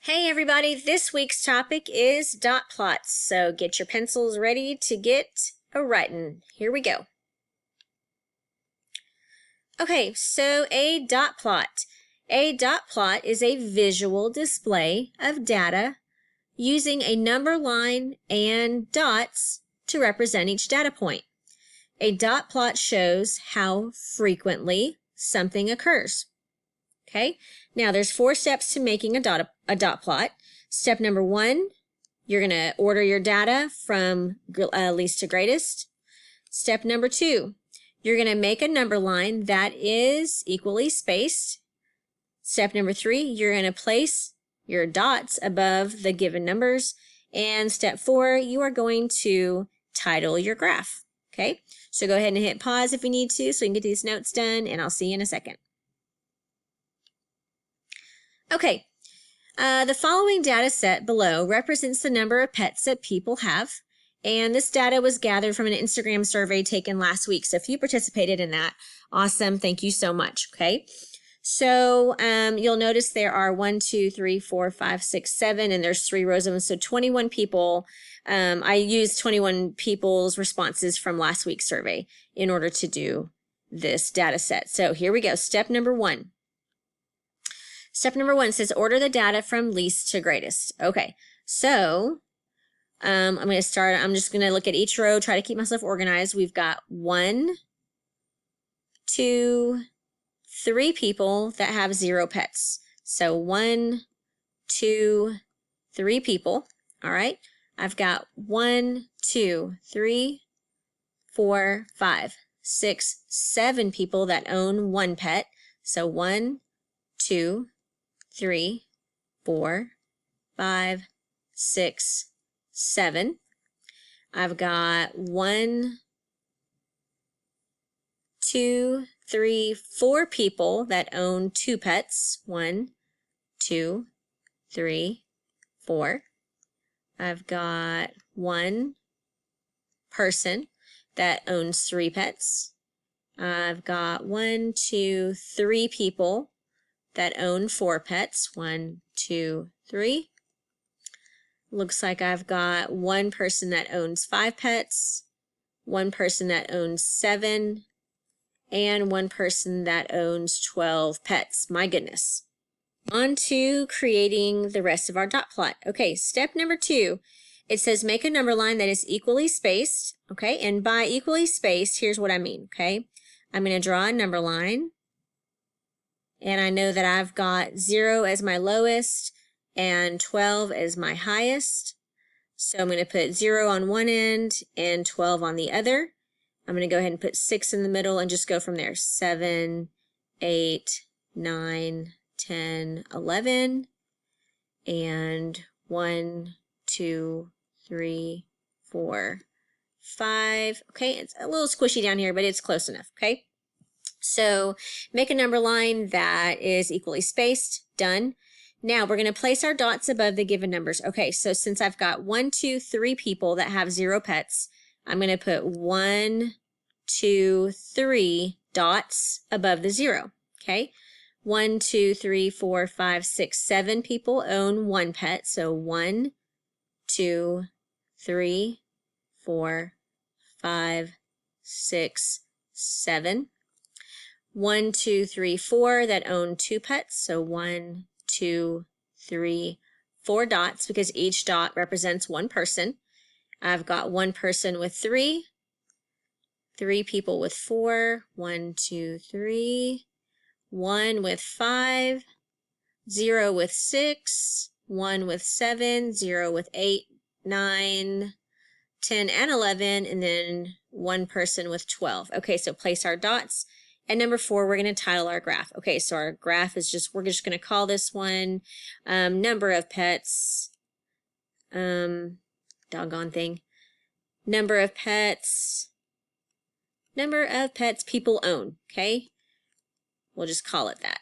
Hey everybody, this week's topic is dot plots, so get your pencils ready to get a writing. Here we go. Okay, so a dot plot. A dot plot is a visual display of data using a number line and dots to represent each data point. A dot plot shows how frequently something occurs. Okay, now there's 4 steps to making a dot plot. Step number 1, you're going to order your data from least to greatest. Step number 2, you're going to make a number line that is equally spaced. Step number 3, you're going to place your dots above the given numbers. And step 4, you are going to title your graph. Okay, so go ahead and hit pause if you need to so you can get these notes done, and I'll see you in a second. Okay, the following data set below represents the number of pets that people have, and this data was gathered from an Instagram survey taken last week. So if you participated in that, awesome, thank you so much. Okay, so you'll notice there are 1, 2, 3, 4, 5, 6, 7, and there's 3 rows of them, so 21 people. I used 21 people's responses from last week's survey in order to do this data set. So here we go, step number 1. Step number 1 says order the data from least to greatest. Okay, so I'm just going to look at each row, try to keep myself organized. We've got 1, 2, 3 people that have 0 pets. So 1, 2, 3 people. All right, I've got 1, 2, 3, 4, 5, 6, 7 people that own 1 pet. So 1, 2, 3, 4, 5, 6, 7. I've got 1, 2, 3, 4 people that own 2 pets. 1, 2, 3, 4. I've got 1 person that owns 3 pets. I've got 1, 2, 3 people that own 4 pets. 1, 2, 3. Looks like I've got 1 person that owns 5 pets, 1 person that owns 7, and 1 person that owns 12 pets. My goodness. On to creating the rest of our dot plot. Okay, step number 2, it says make a number line that is equally spaced. Okay, and by equally spaced, here's what I mean. Okay, I'm going to draw a number line. And I know that I've got 0 as my lowest and 12 as my highest. So I'm going to put 0 on one end and 12 on the other. I'm going to go ahead and put 6 in the middle and just go from there. 7, 8, 9, 10, 11, and 1, 2, 3, 4, 5. Okay, it's a little squishy down here, but it's close enough. Okay. So make a number line that is equally spaced. Done. Now we're going to place our dots above the given numbers. Okay, so since I've got 1, 2, 3 people that have 0 pets, I'm going to put 1, 2, 3 dots above the 0. Okay, 1, 2, 3, 4, 5, 6, 7 people own 1 pet. So 1, 2, 3, 4, 5, 6, 7. 1, 2, 3, 4 that own 2 pets. So 1, 2, 3, 4 dots because each dot represents 1 person. I've got 1 person with 3, 3 people with 4, 1, 2, 3, 1 with 5, 0 with 6, 1 with 7, 0 with 8, 9, 10, and 11, and then 1 person with 12. Okay, so place our dots. And number 4, we're going to title our graph. Okay, so our graph is we're just going to call this one number of pets, doggone thing, number of pets people own, okay? We'll just call it that.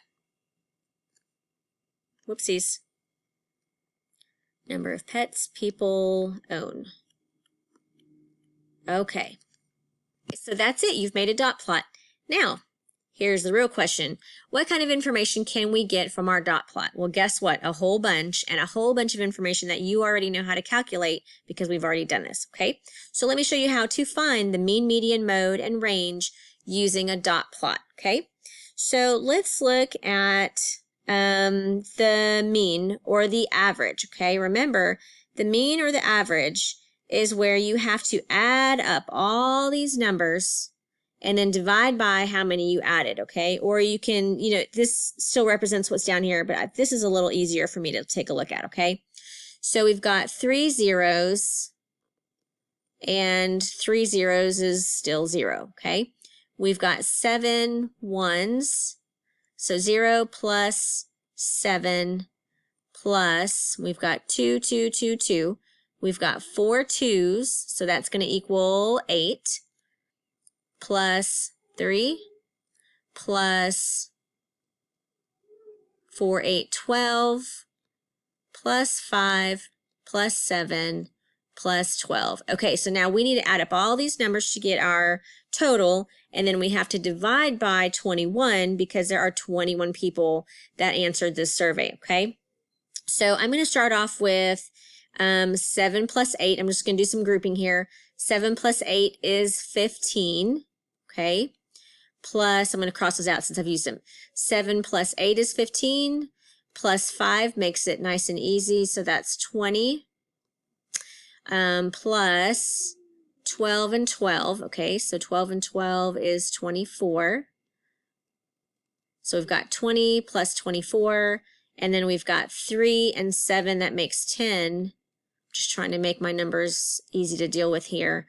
Whoopsies. Number of pets people own. Okay, so that's it. You've made a dot plot. Now, here's the real question. What kind of information can we get from our dot plot? Well, guess what? A whole bunch, and a whole bunch of information that you already know how to calculate because we've already done this, okay? So let me show you how to find the mean, median, mode, and range using a dot plot, okay? So let's look at the mean or the average, okay? Remember, the mean or the average is where you have to add up all these numbers and then divide by how many you added, okay? Or you can, this still represents what's down here, but this is a little easier for me to take a look at, okay? So we've got 3 zeros, and 3 zeros is still 0, okay? We've got 7 ones, so 0 plus 7 plus, we've got 2, 2, 2, 2. We've got 4 2s, so that's going to equal 8, plus 3, plus 4, 8, 12, plus 5, plus 7, plus 12. Okay, so now we need to add up all these numbers to get our total, and then we have to divide by 21 because there are 21 people that answered this survey, okay? So I'm going to start off with 7 plus 8. I'm just going to do some grouping here. 7 plus 8 is 15, okay? Plus, I'm going to cross those out since I've used them. 7 plus 8 is 15, plus 5 makes it nice and easy, so that's 20. Plus 12 and 12, okay? So 12 and 12 is 24. So we've got 20 plus 24, and then we've got 3 and 7, that makes 10. Just trying to make my numbers easy to deal with here.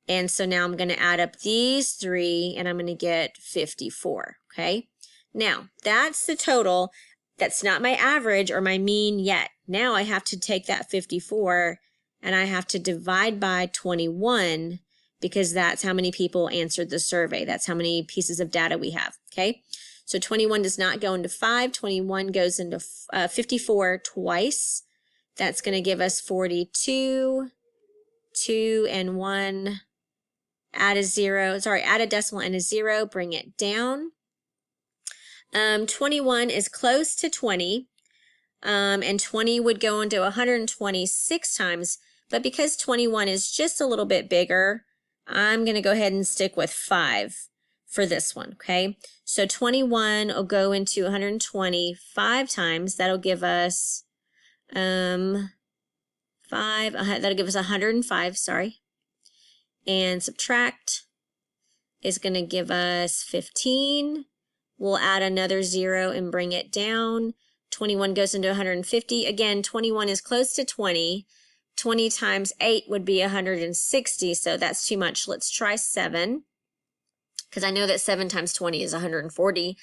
And so now I'm going to add up these 3, and I'm going to get 54, okay? Now, that's the total. That's not my average or my mean yet. Now I have to take that 54, and I have to divide by 21 because that's how many people answered the survey. That's how many pieces of data we have, okay? So 21 does not go into 5. 21 goes into 54 twice. That's going to give us 42, 2 and 1, add a decimal and a 0, bring it down. 21 is close to 20, and 20 would go into 126 times, but because 21 is just a little bit bigger, I'm going to go ahead and stick with 5 for this one, okay? So 21 will go into 125 times. That'll give us that'll give us 105, sorry. And subtract is going to give us 15. We'll add another 0 and bring it down. 21 goes into 150. Again, 21 is close to 20. 20 times 8 would be 160, so that's too much. Let's try 7, because I know that 7 times 20 is 140.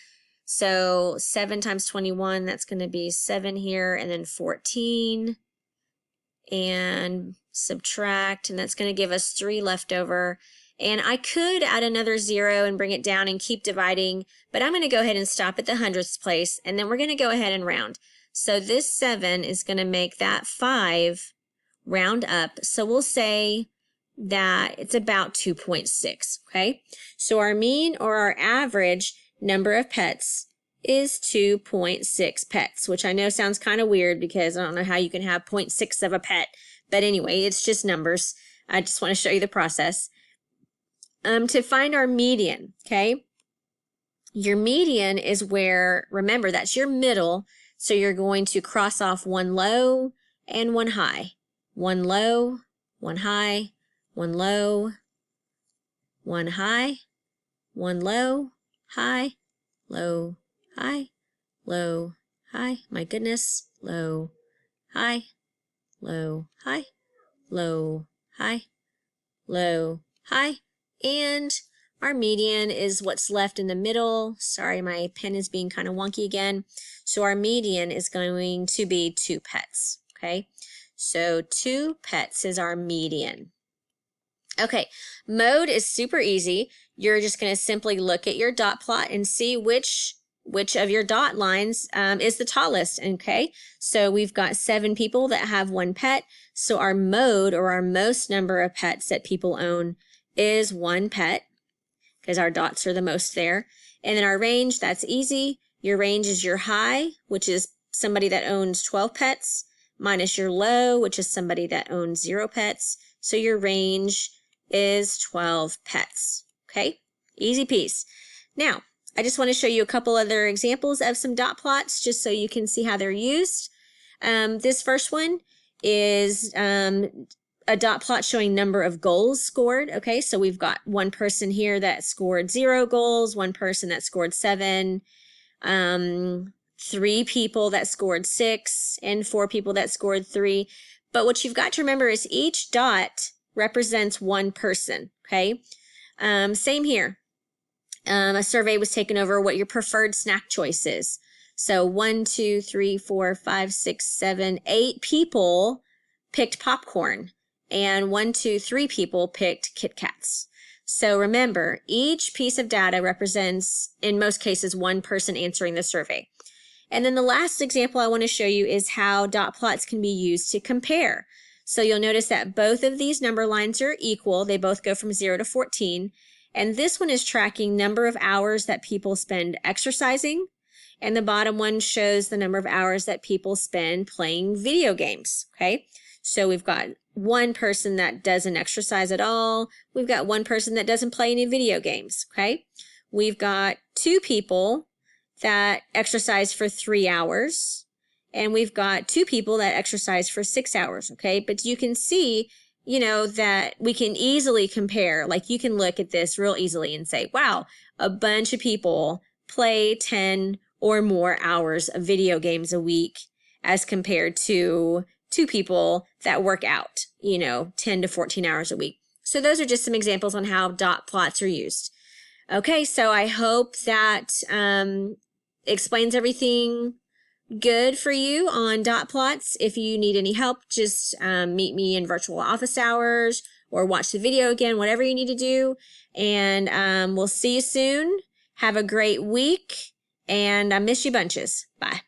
So 7 times 21, that's going to be 7 here, and then 14. And subtract, and that's going to give us 3 left over. And I could add another 0 and bring it down and keep dividing, but I'm going to go ahead and stop at the hundredths place, and then we're going to go ahead and round. So this 7 is going to make that 5 round up. So we'll say that it's about 2.6, okay? So our mean or our average number of pets is 2.6 pets, which I know sounds kind of weird because I don't know how you can have 0.6 of a pet. But anyway, it's just numbers. I just want to show you the process. To find our median, okay? Your median is where, remember, that's your middle. So you're going to cross off one low and one high. One low, one high, one low, one high, one low, high, low, high, low, high, my goodness, low, high, low, high, low, high, low, high, and our median is what's left in the middle. Sorry, my pen is being kind of wonky again. So our median is going to be 2 pets, okay? So 2 pets is our median. Okay, mode is super easy. You're just going to simply look at your dot plot and see which of your dot lines is the tallest, okay? So we've got 7 people that have 1 pet. So our mode, or our most number of pets that people own, is 1 pet, because our dots are the most there. And then our range, that's easy. Your range is your high, which is somebody that owns 12 pets, minus your low, which is somebody that owns 0 pets. So your range is 12 pets. Okay, easy piece. Now, I just want to show you a couple other examples of some dot plots just so you can see how they're used. This first one is a dot plot showing number of goals scored. Okay, so we've got one person here that scored 0 goals, one person that scored 7, 3 people that scored 6, and 4 people that scored 3. But what you've got to remember is each dot represents one person. Okay, same here. A survey was taken over what your preferred snack choice is. So 1, 2, 3, 4, 5, 6, 7, 8 people picked popcorn, and 1, 2, 3 people picked Kit Kats. So remember, each piece of data represents, in most cases, one person answering the survey. And then the last example I want to show you is how dot plots can be used to compare. So you'll notice that both of these number lines are equal. They both go from 0 to 14. And this one is tracking number of hours that people spend exercising. And the bottom one shows the number of hours that people spend playing video games. Okay, so we've got one person that doesn't exercise at all. We've got one person that doesn't play any video games. Okay, we've got 2 people that exercise for 3 hours. And we've got 2 people that exercise for 6 hours. Okay, but you can see, you know, that we can easily compare. Like, you can look at this real easily and say, wow, a bunch of people play 10 or more hours of video games a week as compared to 2 people that work out, you know, 10 to 14 hours a week. So those are just some examples on how dot plots are used. Okay, so I hope that explains everything good for you on dot plots. If you need any help, just meet me in virtual office hours or watch the video again, whatever you need to do. And we'll see you soon. Have a great week, and I miss you bunches. Bye.